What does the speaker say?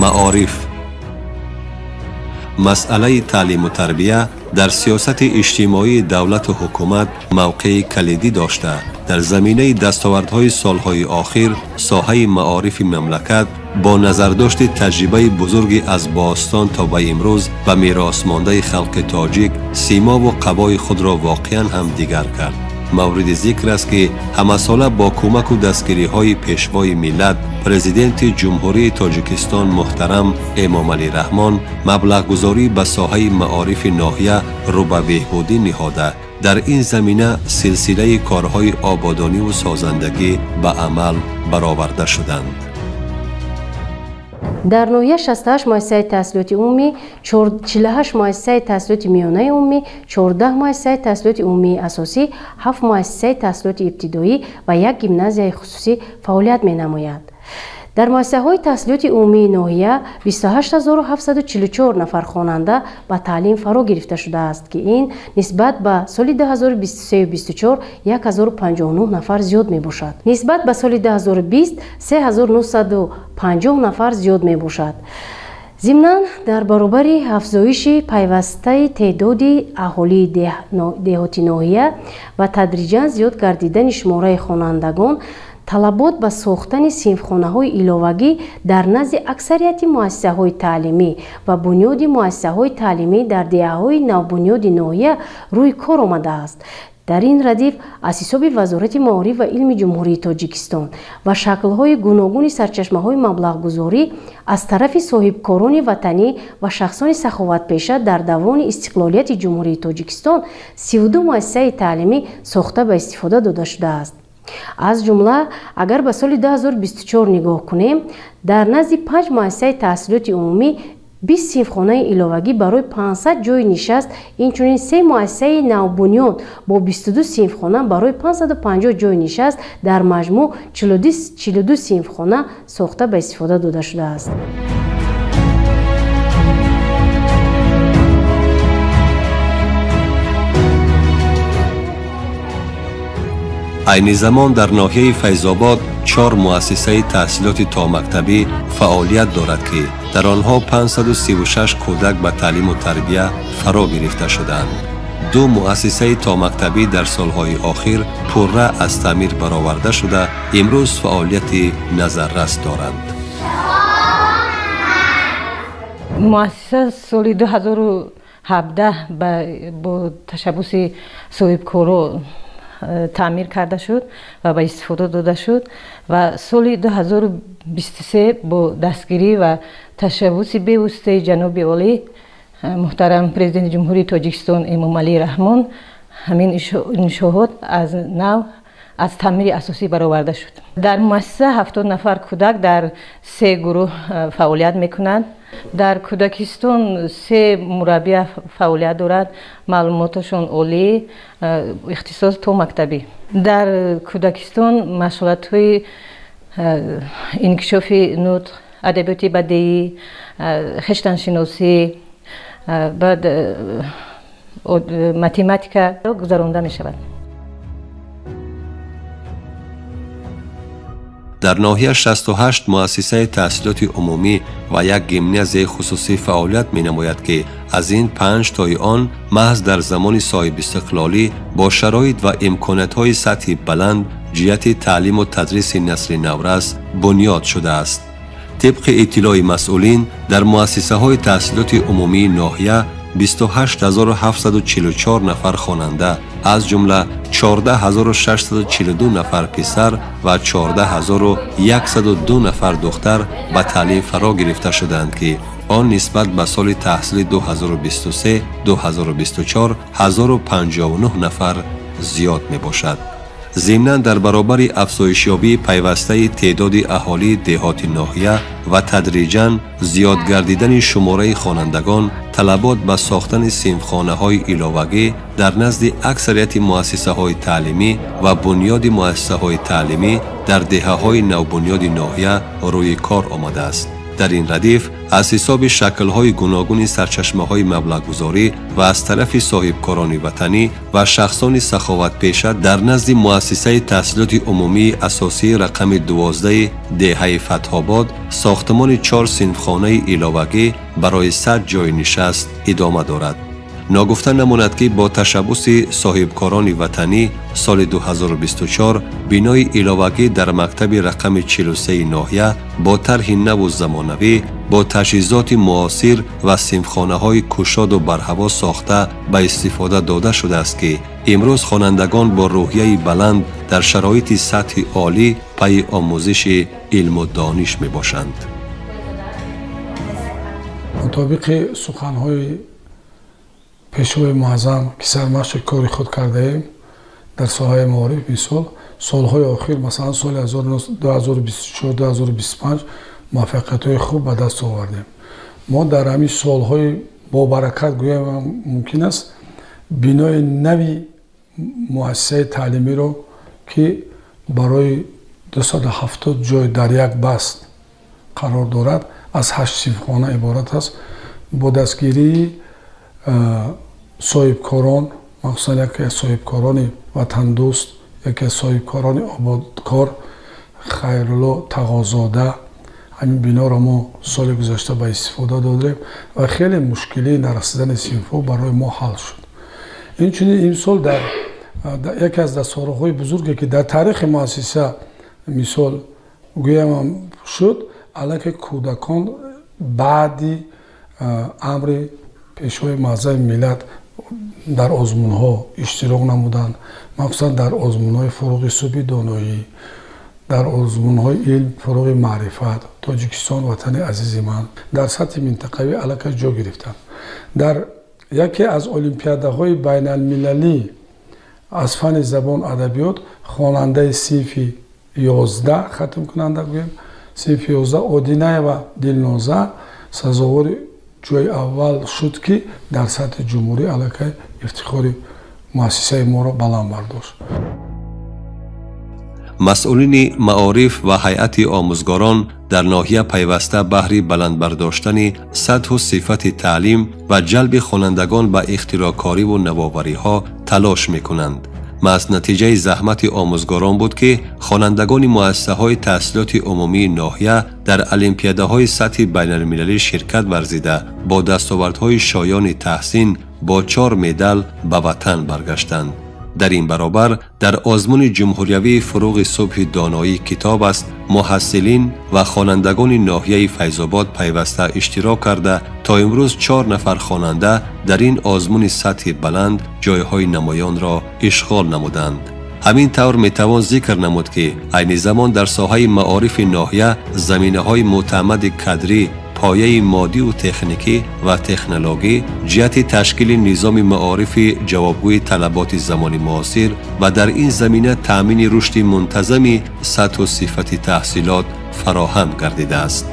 معارف. مسئله تعلیم و تربیه در سیاست اجتماعی دولت و حکومت موقع کلیدی داشته. در زمینه دستاوردهای سالهای آخر ساحه معارف مملکت با نظرداشت تجربه بزرگی از باستان تا به امروز و میراث مانده خلق تاجیک سیما و قبای خود را واقعا هم دیگر کرد. مورد ذکر است که همه ساله با کمک و دستگیری های پیشوای ملت پرزیدنت جمهوری تاجیکستان محترم امام علی رحمان مبلغ گذاری به ساحه معارف ناحیه رو به بهبودی نهاده. در این زمینه سلسله کارهای آبادانی و سازندگی به عمل برآورده شدند. در ناحیه 68 مؤسسه تحصیلات عمومی، 48 مؤسسه تحصیلات میانه عمومی، 14 مؤسسه تحصیلات عمومی اساسی، 7 مؤسسه تحصیلات ابتدایی و یک گیمنازیای خصوصی فعالیت می‌نماید. در مؤسسه‌های تحصیلات عمومی ناحیه 28744 نفر خواننده به تعلیم فرا گرفته شده است که این نسبت به سال 2023-24 1059 نفر زیاد می باشد. نسبت به سال 2020 3950 نفر زیاد می باشد. ضمناً در برابر افزایش پیوسته تعداد اهالی دهاتی ناحیه و تدریجاً زیاد گردیدن شماره خوانندگان، طلبات به ساختن صنفخانه‌های ایلاوگی در نزد اکثریت مؤسسه‌های تعلیمی و بنیاد مؤسسه‌های تعلیمی در دهه‌های نوبنیاد ناحیه روی کار آمده است. در این ردیف از حساب وزارت معارف و علم جمهوری تاجیکستان و شکل‌های گوناگون سرچشمه‌های مبلغ‌گذاری از طرف صاحبکاران وطنی و شخصان سخاوت‌پیشه در دوران استقلالیت جمهوری تاجیکستان 32 مؤسسه تعلیمی ساخته به استفاده داده شده است. از جمله اگر به سال 2024 نگاه کنیم، در نزد 5 مؤسسه تحصیلات عمومی 20 صنفخانه ایلاوگی برای 500 جای نشست، اینچنین 3 مؤسسه نوبنیاد با 22 صنفخانه برای 550 جای نشست، در مجموع 42 صنفخانه ساخته به استفاده داده شده است. عین زمان در ناحیه فیض‌آباد 4 مؤسسه تحصیلات تا مکتبی فعالیت دارد که در آنها 536 کودک به تعلیم و تربیه فرا گرفته شدند. 2 مؤسسه تا مکتبی در سالهای آخر پرره از تعمیر برآورده شده امروز فعالیت نظررس دارند. مؤسسه سال 2017 با تشبث صاحبکاران تعمیر کرده شد و به استفاده داده شد و سال 2023 با دستگیری و تشبث بیوسته جناب عالی محترم پرزیدنت جمهوری تاجیکستان امام علی رحمان همین انشاءات از نو از تعمیر اساسی برآورده شد. در مؤسسه 70 نفر کودک در 3 گروه فعالیت میکنند. در کودکستان 3 مربی فعالیت دارد، معلوماتشون عالی، اختصاص تا مکتبی. در کودکستان مشغولات‌های انکشاف نطق، ادبیات بدیعی، خشتنشناسی، بعد متماتیکا گذرانده می شود. در ناحیه 68 مؤسسه تحصیلات عمومی و یک گیمنازیای خصوصی فعالیت می نماید که از این 5 تای آن محض در زمان صاحب استقلالی با شرایط و امکانات‌های سطحی بلند جهت تعلیم و تدریس نسل نورس بنیاد شده است. طبق اطلاع مسئولین در مؤسسه‌های تحصیلات عمومی ناحیه 28744 نفر خواننده از جمله 14642 نفر پسر و 14102 نفر دختر به تعلیم فرا گرفته شدند که آن نسبت به سال تحصیل 2023-2024 1059 نفر زیاد می باشد. ضمناً در برابر افزایش یابی پیوسته تعداد اهالی دهات ناحیه و تدریجاً زیاد گردیدن شماره خوانندگان، طلبات به ساختن صنفخانه‌های ایلاوگی در نزد اکثریت مؤسسه‌های تعلیمی و بنیاد مؤسسه‌های تعلیمی در دهه‌های نوبنیاد ناحیه روی کار آمده است. در این ردیف از حساب شکل‌های گوناگون سرچشمه‌های مبلغ‌گذاری و از طرف صاحبکاران وطنی و شخصان سخاوت‌پیشه در نزد مؤسسه تحصیلات عمومی اساسی رقم 12 دهه فتح‌آباد ساختمان 4 صنفخانه علاوگی برای 100 جای نشست ادامه دارد. ناگفته نماند که با تشبث صاحبکاران وطنی سال 2024 بینای علاوگی در مکتب رقم 43 ناحیه با طرح نو و زمانوی با تجهیزات معاصر و صنفخانه‌های کشاد و برهوا ساخته به استفاده داده شده است که امروز خوانندگان با روحیه بلند در شرایط سطح عالی پی آموزش علم و دانش می باشند. مطابق سخن‌های پیشوای معظم که سرمشق کاری خود کرده ایم در ساحه معارف، مثال سالهای آخر مثلا سال 2024-2025 موفقیت‌های خوب به دست آوردیم. ما در همین سالهای با برکت گویم ممکن است بینای نوی مؤسسه تعلیمی رو که برای 270 جای در یک بست قرار دارد از 8 صنفخانه عبارت است با دستگیری صاحبکاران، مخصوصا یکی از صاحبکاران وطن دوست، یکی از صاحبکاران آبادکار خیرالله تقازاده. همین بنا را ما سال گذشته به استفاده دادیم و خیلی مشکلی نرسیدن صنف‌ها برای ما حل شد. اینچنین امسال در یکی از دستاوردهای بزرگی که در تاریخ مؤسسه مثال گویم شد، علیه کودکان بعدی امر پیشوای معظم ملت در آزمون‌ها اشتراک نمودند، مخصوصا در آزمون‌های فروغ صبح دانایی، در آزمون‌های علم فروغ معرفت. تاجیکستان وطن عزیز من در سطح منطقوی علاقه جا گرفتند. در یکی از المپیادهای بین المللی از فن زبان ادبیات خواننده صنف 11 ختم کننده گویم صنف 11 آدینه و دلنازه سزاوار جای اول شد که در سطح جمهوری علاقه افتخار مؤسسه ما را بلند برداشت. مسئولین معارف و هیئت آموزگاران در ناحیه پیوسته بهر بلند برداشتن سطح و صفت تعلیم و جلب خوانندگان به اختراعکاری و نوآوری ها تلاش می کنند. از نتیجه زحمت آموزگاران بود که خوانندگان مؤسسه های تحصیلات عمومی ناحیه در المپیاده های سطح بین المللی شرکت ورزیده با دستاوردهای شایان تحسین با 4 مدال به وطن برگشتند. در این برابر در آزمون جمهوریوی فروغ صبح دانایی کتاب است محصلین و خوانندگان ناحیه فیض‌آباد پیوسته اشتراک کرده تا امروز 4 نفر خواننده در این آزمون سطح بلند جایهای نمایان را اشغال نمودند. همین طور میتوان ذکر نمود که عین زمان در ساحه معارف ناحیه زمینه‌های معتمد کادری، پایه مادی و تکنیکی و تکنولوژی جهت تشکیل نظام معارف جوابگوی طلبات زمان معاصر و در این زمینه تأمین رشد منتظم سطح و صفت تحصیلات فراهم گردیده است.